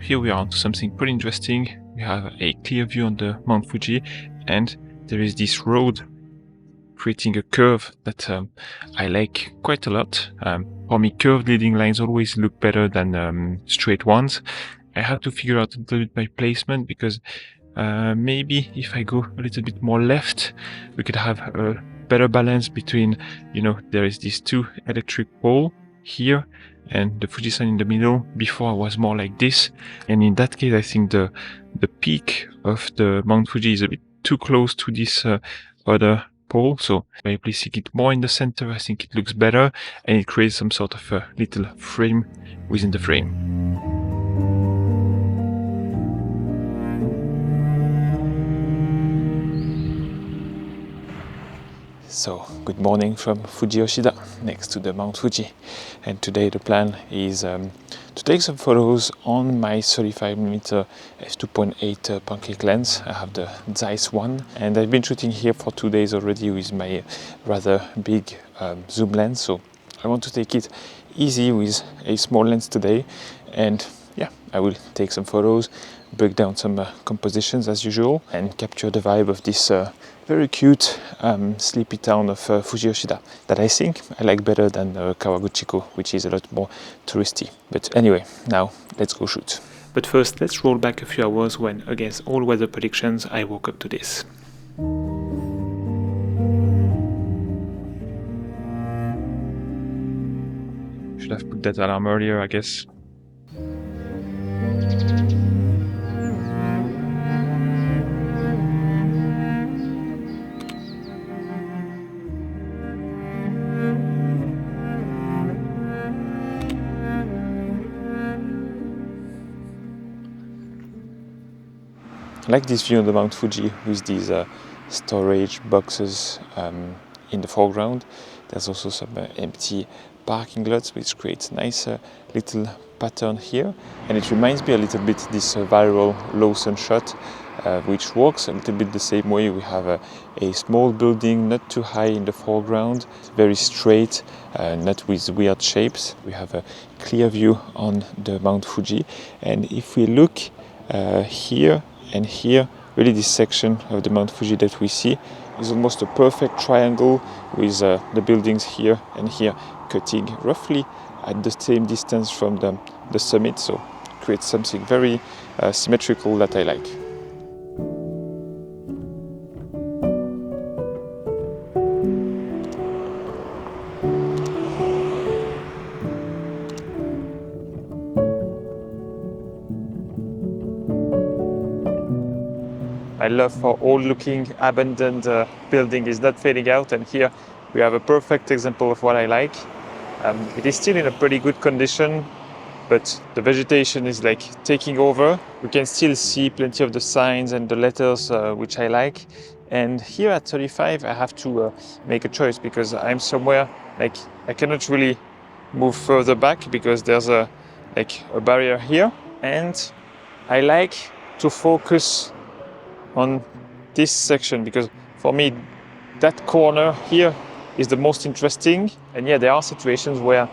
here we are onto something pretty interesting. We have a clear view on the Mount Fuji, and there is this road creating a curve that I like quite a lot. For me, curved leading lines always look better than straight ones. I had to figure out a little bit my placement because maybe if I go a little bit more left, we could have a better balance between, there is these two electric poles here and the Fuji sun in the middle. Before I was more like this, and in that case I think the peak of the Mount Fuji is a bit too close to this other pole, so by placing it more in the center I think it looks better and it creates some sort of a little frame within the frame. So, good morning from Fujiyoshida, next to the Mount Fuji, and today the plan is to take some photos on my 35mm f2.8 pancake lens. I have the Zeiss one, and I've been shooting here for 2 days already with my rather big zoom lens, so I want to take it easy with a small lens today, and yeah, I will take some photos, break down some compositions as usual, and capture the vibe of this very cute sleepy town of Fujiyoshida that I think I like better than Kawaguchiko, which is a lot more touristy. But anyway, now let's go shoot. But first, let's roll back a few hours when, against all weather predictions, I woke up to this. Should have put that alarm earlier, I guess. I like this view on the Mount Fuji with these storage boxes in the foreground. There's also some empty parking lots, which creates a nice little pattern here. And it reminds me a little bit this viral low sun shot, which works a little bit the same way. We have a small building, not too high in the foreground, very straight, not with weird shapes. We have a clear view on the Mount Fuji. And if we look here and here, really this section of the Mount Fuji that we see is almost a perfect triangle with the buildings here and here cutting roughly at the same distance from the summit, so it creates something very symmetrical that I like. My love for old-looking, abandoned building is not fading out, and here we have a perfect example of what I like. It is still in a pretty good condition, but the vegetation is like taking over. We can still see plenty of the signs and the letters which I like. And here at 35, I have to make a choice because I'm somewhere like I cannot really move further back because there's a barrier here, and I like to focus on this section because for me that corner here is the most interesting. And yeah, there are situations where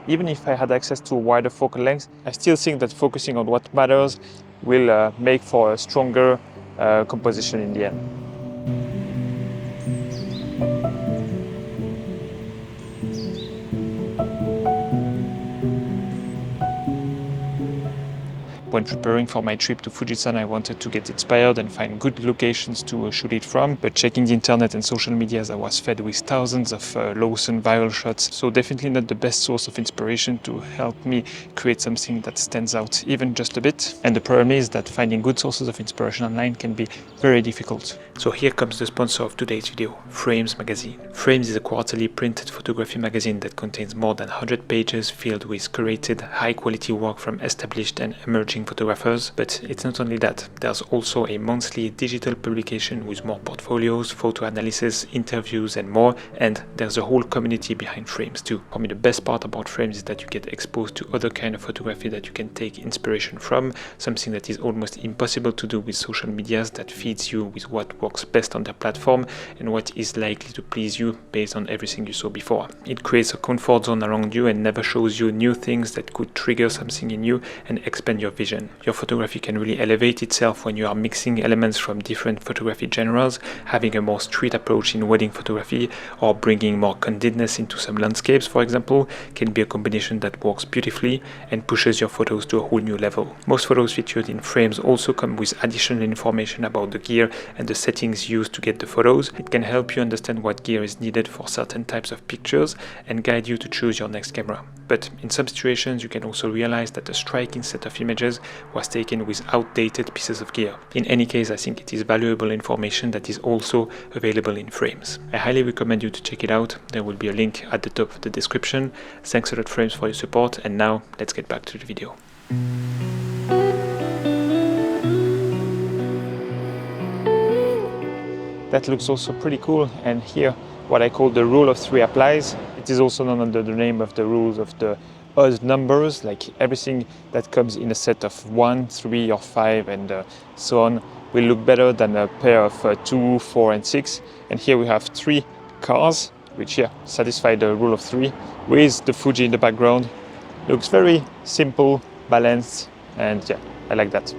even if I had access to a wider focal length, I still think that focusing on what matters will make for a stronger composition in the end. When preparing for my trip to Fujisan, I wanted to get inspired and find good locations to shoot it from, but checking the internet and social media, I was fed with thousands of low-sun viral shots, so definitely not the best source of inspiration to help me create something that stands out even just a bit. And the problem is that finding good sources of inspiration online can be very difficult. So here comes the sponsor of today's video, Frames magazine. Frames is a quarterly printed photography magazine that contains more than 100 pages filled with curated, high-quality work from established and emerging photographers. But it's not only that, there's also a monthly digital publication with more portfolios, photo analysis, interviews and more, and there's a whole community behind Frames too. For me, the best part about Frames is that you get exposed to other kind of photography that you can take inspiration from, something that is almost impossible to do with social medias that feeds you with what works best on their platform and what is likely to please you based on everything you saw before. It creates a comfort zone around you and never shows you new things that could trigger something in you and expand your vision. vision. Your photography can really elevate itself when you are mixing elements from different photography genres, having a more street approach in wedding photography, or bringing more candidness into some landscapes, for example, can be a combination that works beautifully and pushes your photos to a whole new level. Most photos featured in frames also come with additional information about the gear and the settings used to get the photos. It can help you understand what gear is needed for certain types of pictures and guide you to choose your next camera. But in some situations, you can also realize that a striking set of images was taken with outdated pieces of gear. In any case, I think it is valuable information that is also available in frames. I highly recommend you to check it out. There will be a link at the top of the description. Thanks a lot, Frames, for your support, and now let's get back to the video. That looks also pretty cool, and here what I call the rule of 3 applies. It is also known under the name of the rules of the odd numbers, like everything that comes in a set of 1, 3 or 5 and so on will look better than a pair of 2, 4 and 6. And here we have 3 cars which here satisfy the rule of 3 with the Fuji in the background. Looks very simple, balanced, and yeah, I like that.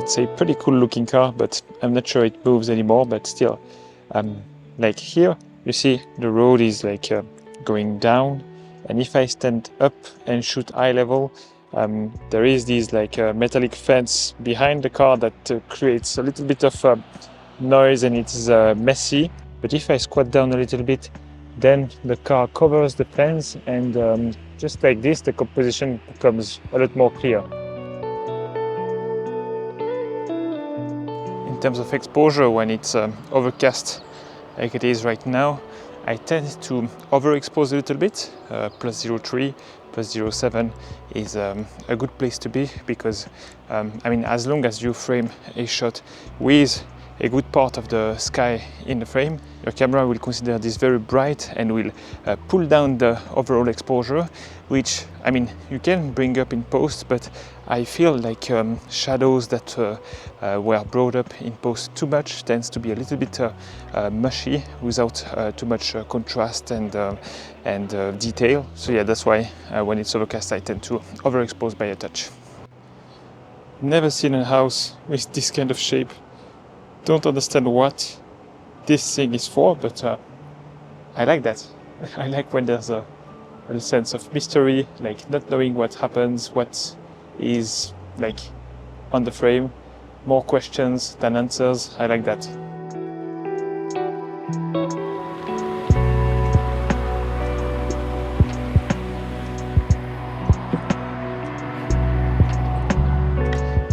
It's a pretty cool looking car, but I'm not sure it moves anymore, but still, like here you see the road is like going down, and if I stand up and shoot eye level, there is this like metallic fence behind the car that creates a little bit of noise, and it's messy. But if I squat down a little bit, then the car covers the fence, and just like this the composition becomes a lot more clear. In terms of exposure, when it's overcast like it is right now, I tend to overexpose a little bit. Plus 0.3, plus 0.7 is a good place to be, because I mean, as long as you frame a shot with a good part of the sky in the frame, your camera will consider this very bright and will pull down the overall exposure, which, I mean, you can bring up in post, but I feel like shadows that were brought up in post too much tends to be a little bit mushy without too much contrast and detail. So yeah, that's why when it's overcast I tend to overexpose by a touch. Never seen a house with this kind of shape. Don't understand what this thing is for, but I like that. I like when there's a sense of mystery, like not knowing what happens, what is like on the frame. More questions than answers. I like that.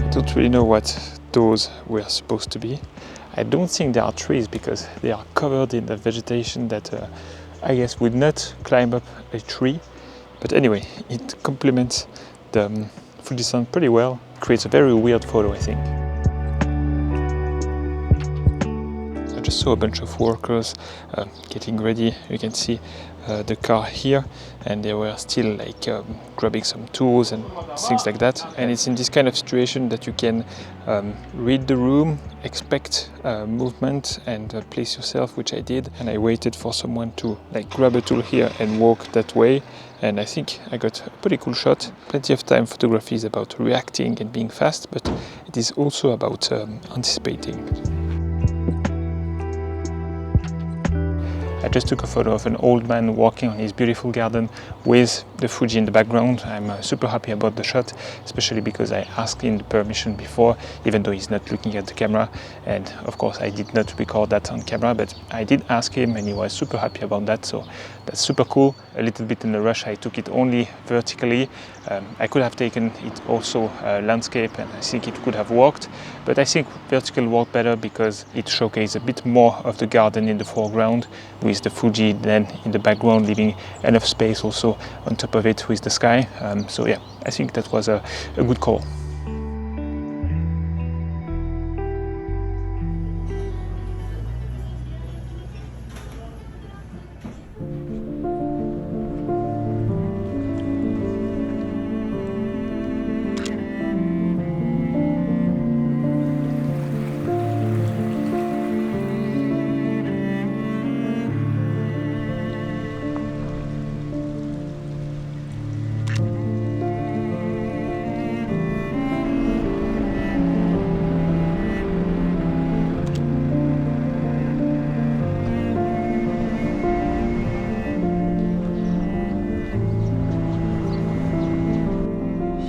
I don't really know what those were supposed to be. I don't think they are trees, because they are covered in the vegetation that I guess would not climb up a tree. But anyway, it complements the Fuji-san pretty well. Creates a very weird photo, I think. I just saw a bunch of workers getting ready. You can see the car here, and they were still like grabbing some tools and things like that. And it's in this kind of situation that you can read the room, expect movement, and place yourself, which I did. And I waited for someone to like grab a tool here and walk that way, and I think I got a pretty cool shot. Plenty of time photography is about reacting and being fast, but it is also about anticipating. I just took a photo of an old man walking on his beautiful garden with the Fuji in the background. I'm super happy about the shot, especially because I asked him the permission before, even though he's not looking at the camera. And of course I did not record that on camera, but I did ask him and he was super happy about that, so that's super cool. A little bit in a rush, I took it only vertically. I could have taken it also landscape, and I think it could have worked, but I think vertical worked better because it showcased a bit more of the garden in the foreground with the Fuji then in the background, leaving enough space also on top of it with the sky. So yeah, I think that was a good call.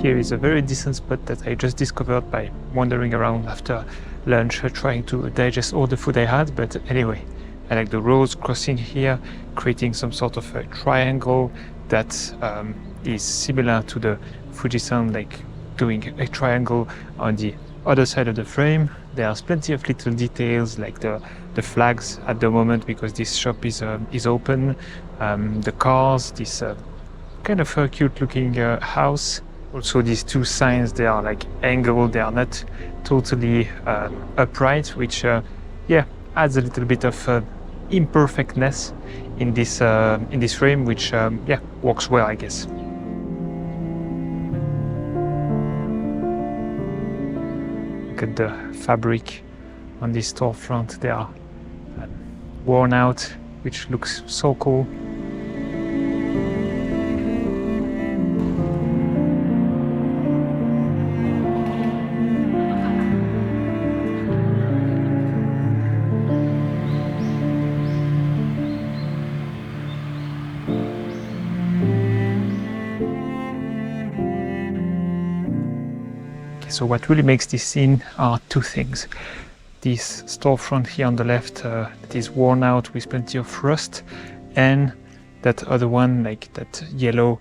here is a very decent spot that I just discovered by wandering around after lunch, trying to digest all the food I had. But anyway, I like the roads crossing here, creating some sort of a triangle that is similar to the Fujisan, like doing a triangle on the other side of the frame. There's plenty of little details like the flags at the moment because this shop is open, the cars, this kind of a cute looking house. Also these two signs, they are like angled, they are not totally upright, which yeah, adds a little bit of imperfectness in this frame, which yeah, works well, I guess. Look at the fabric on this storefront. They are worn out, which looks so cool. So what really makes this scene are two things. This storefront here on the left that is worn out with plenty of rust, and that other one, like that yellow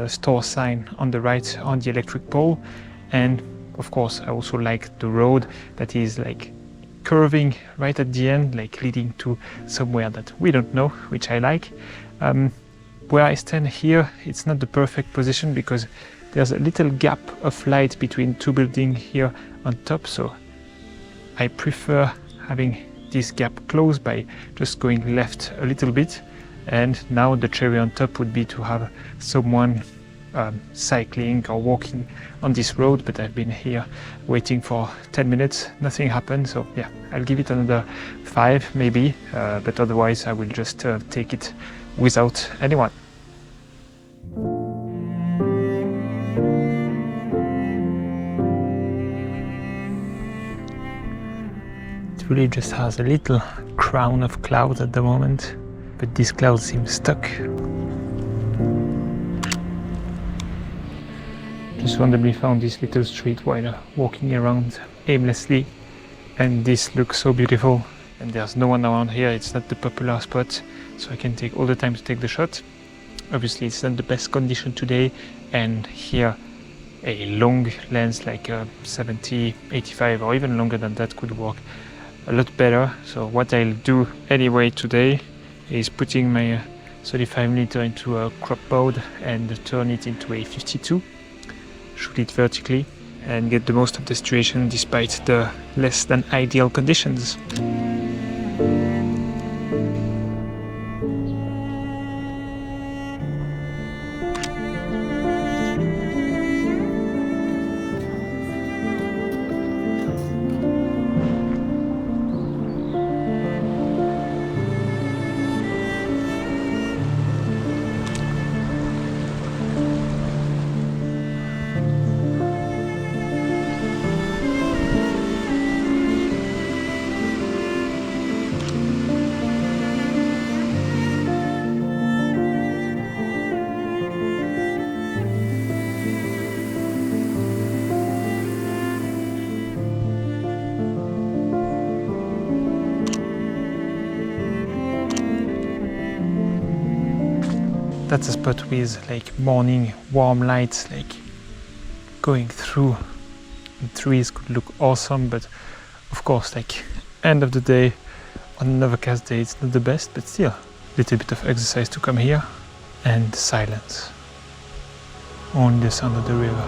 store sign on the right on the electric pole. And of course I also like the road that is like curving right at the end, like leading to somewhere that we don't know, which I like. Where I stand here, it's not the perfect position because there's a little gap of light between two buildings here on top, so I prefer having this gap closed by just going left a little bit. And now the cherry on top would be to have someone cycling or walking on this road, but I've been here waiting for 10 minutes, nothing happened, so yeah, I'll give it another 5 maybe, but otherwise I will just take it without anyone. It really just has a little crown of clouds at the moment, but these clouds seem stuck. Just randomly found this little street while walking around aimlessly, and this looks so beautiful, and there's no one around here. It's not the popular spot, so I can take all the time to take the shot. Obviously it's not the best condition today, and here a long lens like 70, 85 or even longer than that could work a lot better. So what I'll do anyway today is putting my 35mm into a crop mode and turn it into a 52, shoot it vertically and get the most of the situation despite the less than ideal conditions. That's a spot with like morning warm lights like going through. The trees could look awesome, but of course like end of the day on an overcast day it's not the best, but still a little bit of exercise to come here. And silence, only the sound of the river.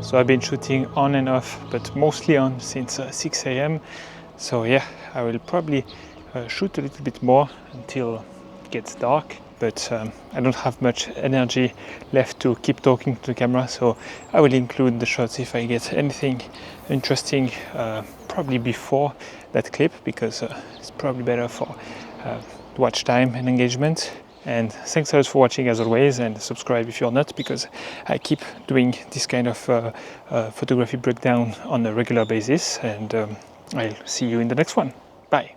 So I've been shooting on and off, but mostly on since 6 a.m. So yeah, I will probably shoot a little bit more until it gets dark, but I don't have much energy left to keep talking to the camera, so I will include the shots if I get anything interesting probably before that clip, because it's probably better for watch time and engagement. And thanks a lot for watching as always, and subscribe if you're not, because I keep doing this kind of photography breakdown on a regular basis, and I'll see you in the next one. Bye.